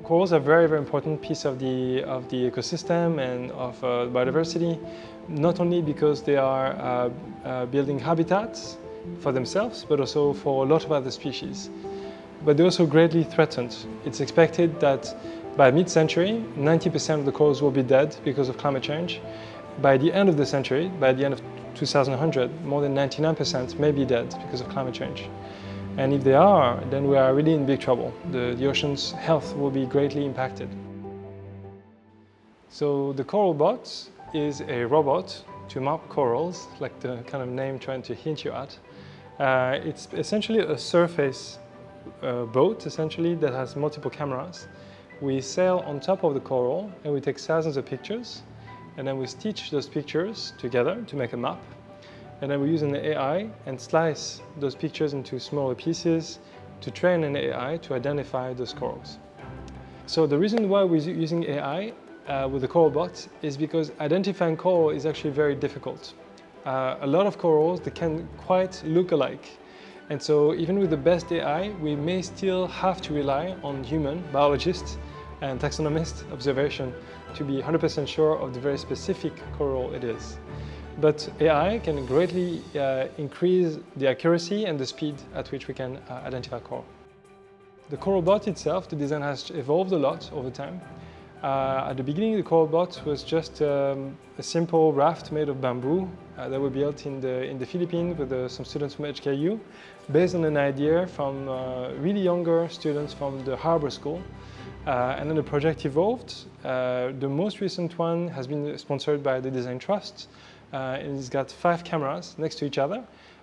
Corals are a very, very important piece of the ecosystem and of biodiversity, not only because they are building habitats for themselves, but also for a lot of other species. But they're also greatly threatened. It's expected that by mid-century, 90% of the corals will be dead because of climate change. By the end of the century, by the end of 2100, more than 99% may be dead because of climate change. And if they are, then we are really in big trouble. The ocean's health will be greatly impacted. So the CoralBot is a robot to map corals, like the kind of name trying to hint you at. It's essentially a surface boat, essentially, that has multiple cameras. We sail on top of the coral and we take thousands of pictures, and then we stitch those pictures together to make a map. And then we use an AI and slice those pictures into smaller pieces to train an AI to identify those corals. So the reason why we're using AI with the CoralBot is because identifying coral is actually very difficult. A lot of corals, they can quite look alike. And so even with the best AI, we may still have to rely on human biologists and taxonomist observation to be 100% sure of the very specific coral it is. But AI can greatly increase the accuracy and the speed at which we can identify coral. The CoralBot itself, the design has evolved a lot over time. At the beginning, the CoralBot was just a simple raft made of bamboo that were built in the Philippines with some students from HKU, based on an idea from really younger students from the Harbor School. And then the project evolved. The most recent one has been sponsored by the Design Trust. And it's got 5 cameras next to each other.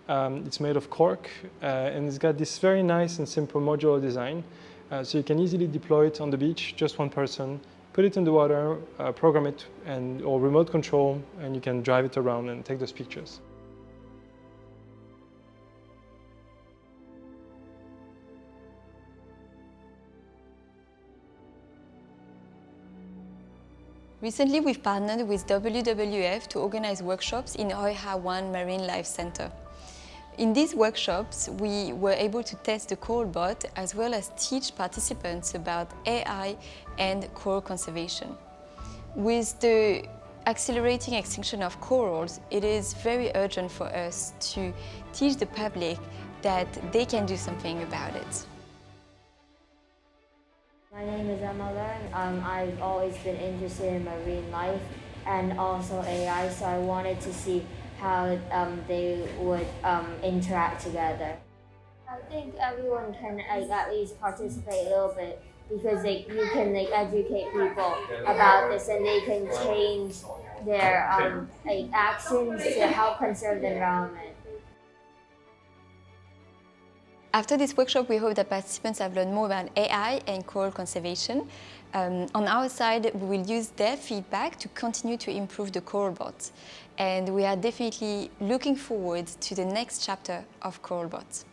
It's made of cork, and it's got this very nice and simple modular design. So you can easily deploy it on the beach, just one person, put it in the water, program it, or remote control, and you can drive it around and take those pictures. Recently, we've partnered with WWF to organize workshops in Hoi Ha Wan Marine Life Center. In these workshops, we were able to test the CoralBot as well as teach participants about AI and coral conservation. With the accelerating extinction of corals, it is very urgent for us to teach the public that they can do something about it. My name is Emma. I've always been interested in marine life and also AI, so I wanted to see how they would interact together. I think everyone can at least participate a little bit because you can educate people about this and they can change their actions to help conserve the environment. After this workshop, we hope that participants have learned more about AI and coral conservation. On our side, we will use their feedback to continue to improve the CoralBot. And we are definitely looking forward to the next chapter of CoralBot.